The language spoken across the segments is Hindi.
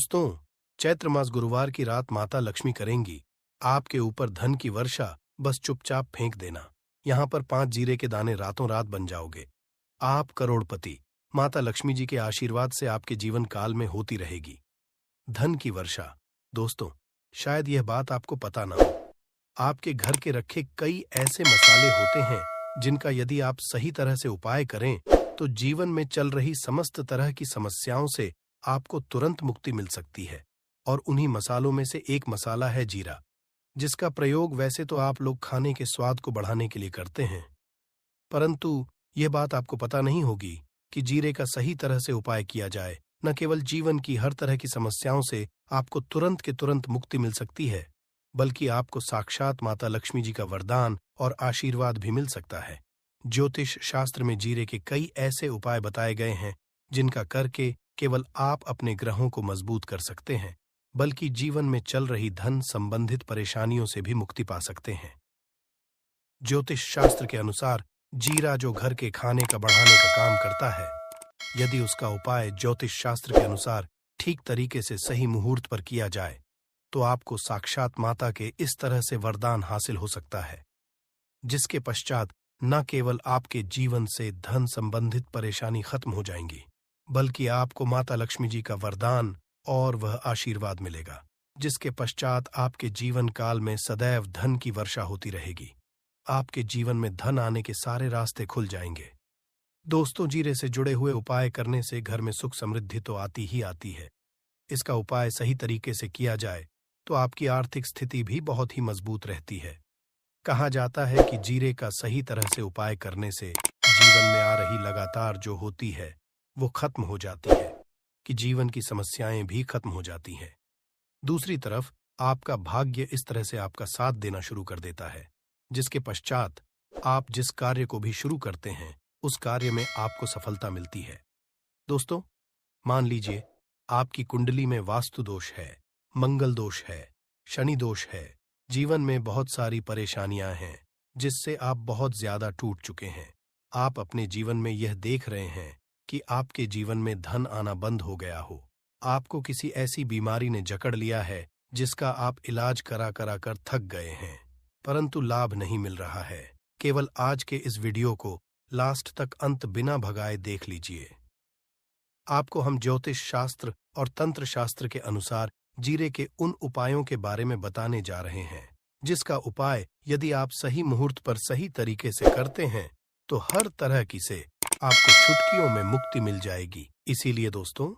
दोस्तों, चैत्र मास गुरुवार की रात माता लक्ष्मी करेंगी आपके ऊपर धन की वर्षा। बस चुपचाप फेंक देना। यहां पर 5 जीरे के दाने रातों रात बन जाओगे। आप करोड़पति। माता लक्ष्मी जी के आशीर्वाद से आपके जीवन काल में होती रहेगी धन की वर्षा। दोस्तों, शायद यह बात आपको पता ना हो, आपके घर के रखे कई ऐसे मसाले होते हैं जिनका यदि आप सही तरह से उपाय करें तो जीवन में चल रही समस्त तरह की समस्याओं से आपको तुरंत मुक्ति मिल सकती है। और उन्हीं मसालों में से एक मसाला है जीरा, जिसका प्रयोग वैसे तो आप लोग खाने के स्वाद को बढ़ाने के लिए करते हैं, परंतु यह बात आपको पता नहीं होगी कि जीरे का सही तरह से उपाय किया जाए न केवल जीवन की हर तरह की समस्याओं से आपको तुरंत के तुरंत मुक्ति मिल सकती है, बल्कि आपको साक्षात माता लक्ष्मी जी का वरदान और आशीर्वाद भी मिल सकता है। ज्योतिष शास्त्र में जीरे के कई ऐसे उपाय बताए गए हैं जिनका करके केवल आप अपने ग्रहों को मजबूत कर सकते हैं, बल्कि जीवन में चल रही धन संबंधित परेशानियों से भी मुक्ति पा सकते हैं। ज्योतिष शास्त्र के अनुसार जीरा जो घर के खाने का बढ़ाने का काम करता है, यदि उसका उपाय ज्योतिष शास्त्र के अनुसार ठीक तरीके से सही मुहूर्त पर किया जाए तो आपको साक्षात माता के इस तरह से वरदान हासिल हो सकता है, जिसके पश्चात न केवल आपके जीवन से धन संबंधित परेशानी खत्म हो जाएंगी, बल्कि आपको माता लक्ष्मी जी का वरदान और वह आशीर्वाद मिलेगा, जिसके पश्चात आपके जीवन काल में सदैव धन की वर्षा होती रहेगी। आपके जीवन में धन आने के सारे रास्ते खुल जाएंगे। दोस्तों, जीरे से जुड़े हुए उपाय करने से घर में सुख समृद्धि तो आती ही आती है। इसका उपाय सही तरीके से किया जाए तो आपकी आर्थिक स्थिति भी बहुत ही मजबूत रहती है। कहा जाता है कि जीरे का सही तरह से उपाय करने से जीवन में आ रही लगातार जो होती है वो खत्म हो जाती है, कि जीवन की समस्याएं भी खत्म हो जाती हैं। दूसरी तरफ आपका भाग्य इस तरह से आपका साथ देना शुरू कर देता है, जिसके पश्चात आप जिस कार्य को भी शुरू करते हैं उस कार्य में आपको सफलता मिलती है। दोस्तों, मान लीजिए आपकी कुंडली में वास्तु दोष है, मंगल दोष है, शनि दोष है, जीवन में बहुत सारी परेशानियां हैं जिससे आप बहुत ज्यादा टूट चुके हैं। आप अपने जीवन में यह देख रहे हैं कि आपके जीवन में धन आना बंद हो गया हो, आपको किसी ऐसी बीमारी ने जकड़ लिया है जिसका आप इलाज करा करा कर थक गए हैं, परंतु लाभ नहीं मिल रहा है। केवल आज के इस वीडियो को लास्ट तक अंत बिना भगाए देख लीजिए। आपको हम ज्योतिष शास्त्र और तंत्र शास्त्र के अनुसार जीरे के उन उपायों के बारे में बताने जा रहे हैं जिसका उपाय यदि आप सही मुहूर्त पर सही तरीके से करते हैं तो हर तरह की से आपको चुटकियों में मुक्ति मिल जाएगी। इसीलिए दोस्तों,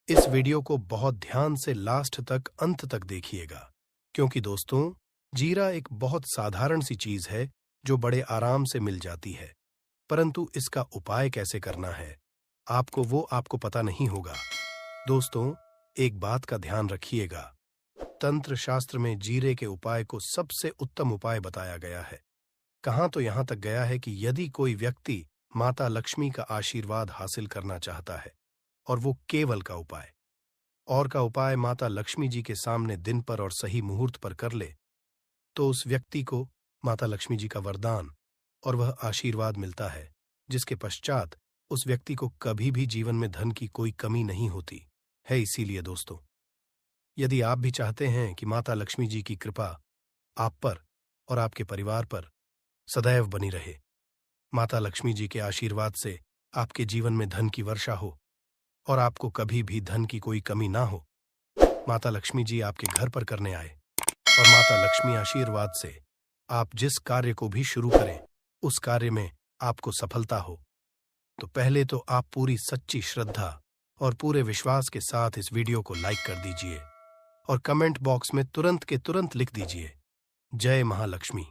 इस वीडियो को बहुत ध्यान से लास्ट तक अंत तक देखिएगा, क्योंकि दोस्तों, जीरा एक बहुत साधारण सी चीज है जो बड़े आराम से मिल जाती है, परंतु इसका उपाय कैसे करना है आपको पता नहीं होगा। दोस्तों, एक बात का ध्यान रखिएगा, तंत्र शास्त्र में जीरे के उपाय को सबसे उत्तम उपाय बताया गया है। कहां तो यहां तक गया है कि यदि कोई व्यक्ति माता लक्ष्मी का आशीर्वाद हासिल करना चाहता है और वो केवल का उपाय माता लक्ष्मी जी के सामने दिन पर और सही मुहूर्त पर कर ले, तो उस व्यक्ति को माता लक्ष्मी जी का वरदान और वह आशीर्वाद मिलता है, जिसके पश्चात उस व्यक्ति को कभी भी जीवन में धन की कोई कमी नहीं होती है। इसीलिए दोस्तों, यदि आप भी चाहते हैं कि माता लक्ष्मी जी की कृपा आप पर और आपके परिवार पर सदैव बनी रहे, माता लक्ष्मी जी के आशीर्वाद से आपके जीवन में धन की वर्षा हो और आपको कभी भी धन की कोई कमी ना हो, माता लक्ष्मी जी आपके घर पर करने आए और माता लक्ष्मी आशीर्वाद से आप जिस कार्य को भी शुरू करें उस कार्य में आपको सफलता हो, तो पहले तो आप पूरी सच्ची श्रद्धा और पूरे विश्वास के साथ इस वीडियो को लाइक कर दीजिए और कमेंट बॉक्स में तुरंत के तुरंत लिख दीजिए जय महालक्ष्मी।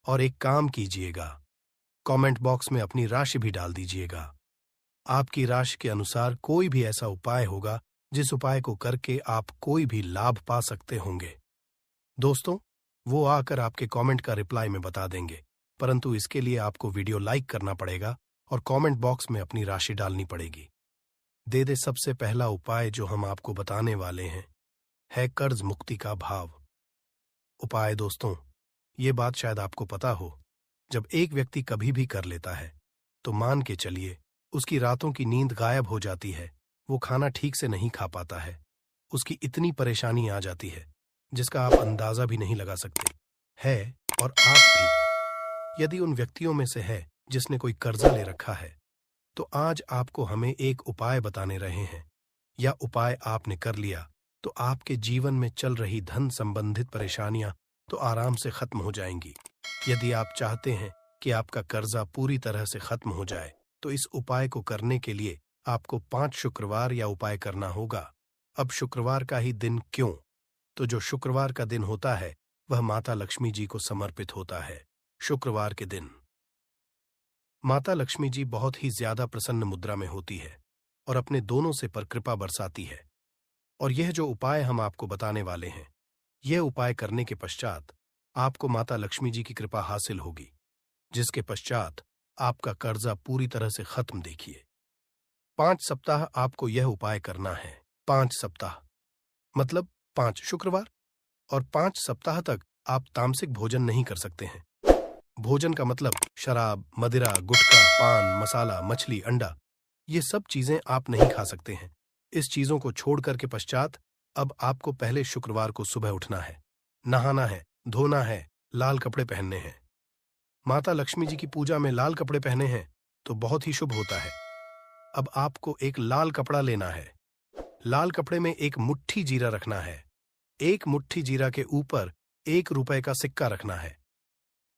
और एक काम कीजिएगा, कमेंट बॉक्स में अपनी राशि भी डाल दीजिएगा। आपकी राशि के अनुसार कोई भी ऐसा उपाय होगा जिस उपाय को करके आप कोई भी लाभ पा सकते होंगे। दोस्तों, वो आकर आपके कमेंट का रिप्लाई में बता देंगे, परंतु इसके लिए आपको वीडियो लाइक करना पड़ेगा और कमेंट बॉक्स में अपनी राशि डालनी पड़ेगी। दे सबसे पहला उपाय जो हम आपको बताने वाले हैं है कर्ज मुक्ति का भाव उपाय। दोस्तों, ये बात शायद आपको पता हो, जब एक व्यक्ति कभी भी कर लेता है तो मान के चलिए उसकी रातों की नींद गायब हो जाती है, वो खाना ठीक से नहीं खा पाता है, उसकी इतनी परेशानी आ जाती है जिसका आप अंदाजा भी नहीं लगा सकते। है, और आप भी यदि उन व्यक्तियों में से है जिसने कोई कर्जा ले रखा है, तो आज आपको हमें एक उपाय बताने रहे हैं। या उपाय आपने कर लिया तो आपके जीवन में चल रही धन संबंधित परेशानियां तो आराम से खत्म हो जाएंगी। यदि आप चाहते हैं कि आपका कर्जा पूरी तरह से खत्म हो जाए, तो इस उपाय को करने के लिए आपको 5 शुक्रवार या उपाय करना होगा। अब शुक्रवार का ही दिन क्यों? तो जो शुक्रवार का दिन होता है वह माता लक्ष्मी जी को समर्पित होता है। शुक्रवार के दिन माता लक्ष्मी जी बहुत ही ज्यादा प्रसन्न मुद्रा में होती है और अपने दोनों से पर कृपा बरसाती है। और यह जो उपाय हम आपको बताने वाले हैं, यह उपाय करने के पश्चात आपको माता लक्ष्मी जी की कृपा हासिल होगी, जिसके पश्चात आपका कर्जा पूरी तरह से खत्म। देखिए, 5 सप्ताह आपको यह उपाय करना है। 5 सप्ताह मतलब 5 शुक्रवार, और 5 सप्ताह तक आप तामसिक भोजन नहीं कर सकते हैं। भोजन का मतलब शराब, मदिरा, गुटखा, पान, मसाला, मछली, अंडा, ये सब चीजें आप नहीं खा सकते हैं। इस चीजों को छोड़कर के पश्चात अब आपको पहले शुक्रवार को सुबह उठना है, नहाना है, धोना है, लाल कपड़े पहनने हैं। माता लक्ष्मी जी की पूजा में लाल कपड़े पहने हैं तो बहुत ही शुभ होता है। अब आपको एक लाल कपड़ा लेना है। लाल कपड़े में एक मुट्ठी जीरा रखना है। एक मुट्ठी जीरा के ऊपर 1 रुपए का सिक्का रखना है।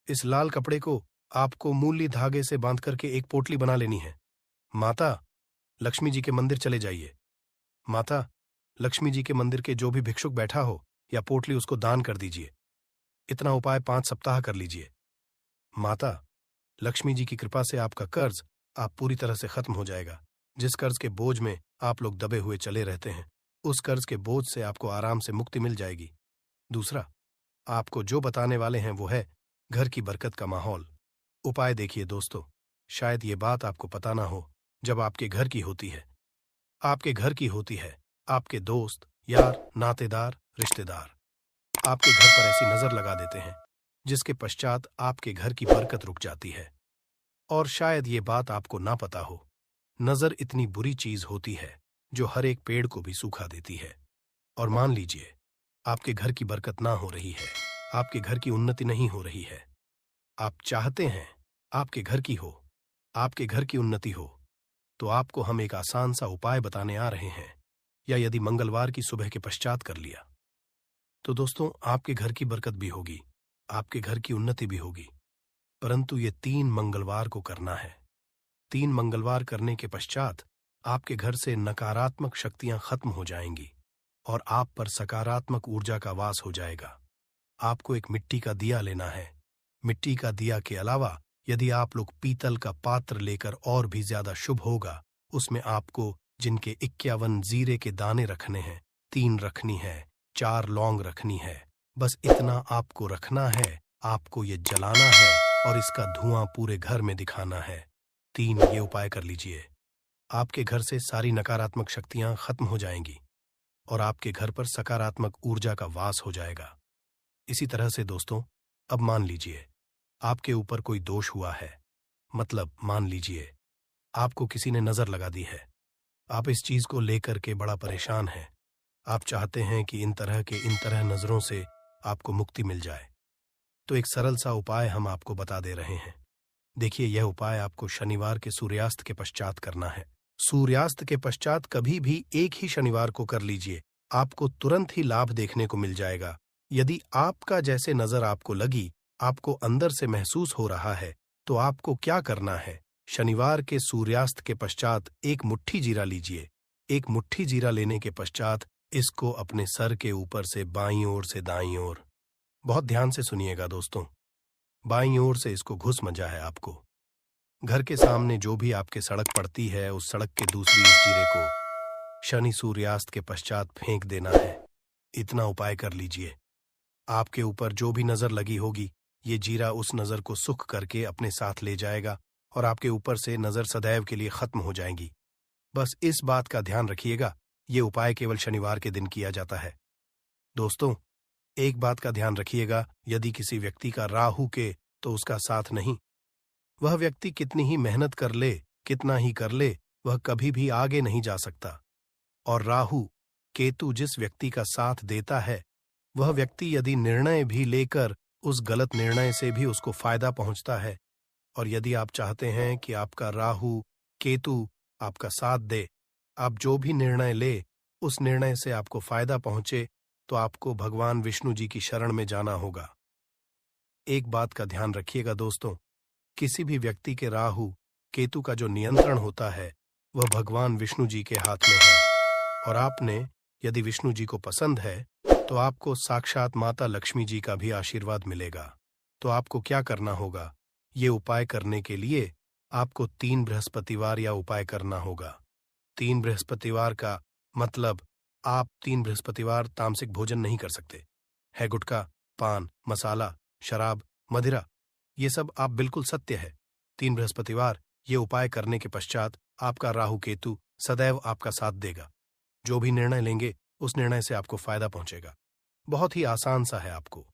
इस लाल कपड़े को आपको मूली धागे से बांध करके एक पोटली बना लेनी है। माता लक्ष्मी जी के मंदिर चले जाइए। माता लक्ष्मी जी के मंदिर के जो भी भिक्षुक बैठा हो या पोटली, उसको दान कर दीजिए। इतना उपाय 5 सप्ताह कर लीजिए। माता लक्ष्मी जी की कृपा से आपका कर्ज आप पूरी तरह से खत्म हो जाएगा। जिस कर्ज के बोझ में आप लोग दबे हुए चले रहते हैं, उस कर्ज के बोझ से आपको आराम से मुक्ति मिल जाएगी। दूसरा, आपको जो बताने वाले हैं वो है घर की बरकत का माहौल। उपाय देखिए दोस्तों, शायद ये बात आपको पता ना हो, जब आपके घर की होती है, आपके घर की होती है, आपके दोस्त, यार, नातेदार, रिश्तेदार आपके घर पर ऐसी नजर लगा देते हैं जिसके पश्चात आपके घर की बरकत रुक जाती है। और शायद ये बात आपको ना पता हो, नजर इतनी बुरी चीज होती है जो हर एक पेड़ को भी सूखा देती है। और मान लीजिए आपके घर की बरकत ना हो रही है, आपके घर की उन्नति नहीं हो रही है, आप चाहते हैं आपके घर की हो, आपके घर की उन्नति हो, तो आपको हम एक आसान सा उपाय बताने आ रहे हैं। या यदि मंगलवार की सुबह के पश्चात कर लिया तो दोस्तों आपके घर की बरकत भी होगी, आपके घर की उन्नति भी होगी। परंतु ये 3 मंगलवार को करना है। 3 मंगलवार करने के पश्चात आपके घर से नकारात्मक शक्तियां खत्म हो जाएंगी और आप पर सकारात्मक ऊर्जा का वास हो जाएगा। आपको एक मिट्टी का दिया लेना है। मिट्टी का दिया के अलावा यदि आप लोग पीतल का पात्र लेकर और भी ज्यादा शुभ होगा। उसमें आपको जिनके 51 जीरे के दाने रखने हैं, 3 रखनी है, 4 लौंग रखनी है। बस इतना आपको रखना है, आपको ये जलाना है और इसका धुआं पूरे घर में दिखाना है। 3 ये उपाय कर लीजिए। आपके घर से सारी नकारात्मक शक्तियां खत्म हो जाएंगी और आपके घर पर सकारात्मक ऊर्जा का वास हो जाएगा। इसी तरह से दोस्तों, अब मान लीजिए आपके ऊपर कोई दोष हुआ है, मतलब मान लीजिए आपको किसी ने नजर लगा दी है, आप इस चीज को लेकर के बड़ा परेशान हैं, आप चाहते हैं कि इन तरह नजरों से आपको मुक्ति मिल जाए, तो एक सरल सा उपाय हम आपको बता दे रहे हैं। देखिए, यह उपाय आपको शनिवार के सूर्यास्त के पश्चात करना है। सूर्यास्त के पश्चात कभी भी एक ही शनिवार को कर लीजिए, आपको तुरंत ही लाभ देखने को मिल जाएगा। यदि आपका जैसे नजर आपको लगी, आपको अंदर से महसूस हो रहा है, तो आपको क्या करना है, शनिवार के सूर्यास्त के पश्चात 1 मुट्ठी जीरा लीजिए। 1 मुट्ठी जीरा लेने के पश्चात इसको अपने सर के ऊपर से बाईं ओर से दाईं ओर, बहुत ध्यान से सुनिएगा दोस्तों, बाईं ओर से इसको घुस मजा है आपको। घर के सामने जो भी आपके सड़क पड़ती है, उस सड़क के दूसरी इस जीरे को शनि सूर्यास्त के पश्चात फेंक देना है। इतना उपाय कर लीजिए। आपके ऊपर जो भी नजर लगी होगी, ये जीरा उस नजर को सुख करके अपने साथ ले जाएगा और आपके ऊपर से नजर सदैव के लिए खत्म हो जाएगी। बस इस बात का ध्यान रखिएगा, ये उपाय केवल शनिवार के दिन किया जाता है। दोस्तों, एक बात का ध्यान रखिएगा, यदि किसी व्यक्ति का राहु के तो उसका साथ नहीं। वह व्यक्ति कितनी ही मेहनत कर ले, कितना ही कर ले, वह कभी भी आगे नहीं जा सकता। और राहु केतु जिस व्यक्ति का साथ देता है, वह व्यक्ति यदि निर्णय भी लेकर उस गलत निर्णय से भी उसको फायदा पहुंचता है। और यदि आप चाहते हैं कि आपका राहु केतु आपका साथ दे, आप जो भी निर्णय ले उस निर्णय से आपको फायदा पहुंचे, तो आपको भगवान विष्णु जी की शरण में जाना होगा। एक बात का ध्यान रखिएगा दोस्तों, किसी भी व्यक्ति के राहु केतु का जो नियंत्रण होता है वह भगवान विष्णु जी के हाथ में है। और आपने यदि विष्णु जी को पसंद है तो आपको साक्षात माता लक्ष्मी जी का भी आशीर्वाद मिलेगा। तो आपको क्या करना होगा, ये उपाय करने के लिए आपको 3 बृहस्पतिवार या उपाय करना होगा। 3 बृहस्पतिवार का मतलब आप 3 बृहस्पतिवार तामसिक भोजन नहीं कर सकते है। गुटखा, पान, मसाला, शराब, मदिरा, ये सब आप बिल्कुल सत्य है। 3 बृहस्पतिवार ये उपाय करने के पश्चात आपका राहु केतु सदैव आपका साथ देगा। जो भी निर्णय लेंगे उस निर्णय से आपको फायदा पहुंचेगा। बहुत ही आसान सा है। आपको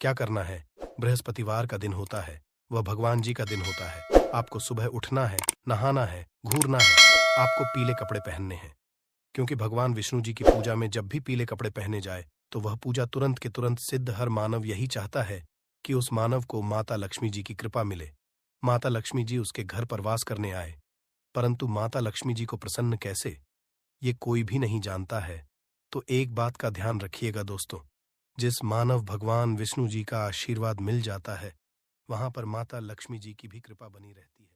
क्या करना है, बृहस्पतिवार का दिन होता है, वह भगवान जी का दिन होता है। आपको सुबह उठना है, नहाना है, घूरना है, आपको पीले कपड़े पहनने हैं। क्योंकि भगवान विष्णु जी की पूजा में जब भी पीले कपड़े पहने जाए तो वह पूजा तुरंत के तुरंत सिद्ध। हर मानव यही चाहता है कि उस मानव को माता लक्ष्मी जी की कृपा मिले, माता लक्ष्मी जी उसके घर पर वास करने आए। परंतु माता लक्ष्मी जी को प्रसन्न कैसे, ये कोई भी नहीं जानता है। तो एक बात का ध्यान रखिएगा दोस्तों, जिस मानव भगवान विष्णु जी का आशीर्वाद मिल जाता है वहां पर माता लक्ष्मी जी की भी कृपा बनी रहती है।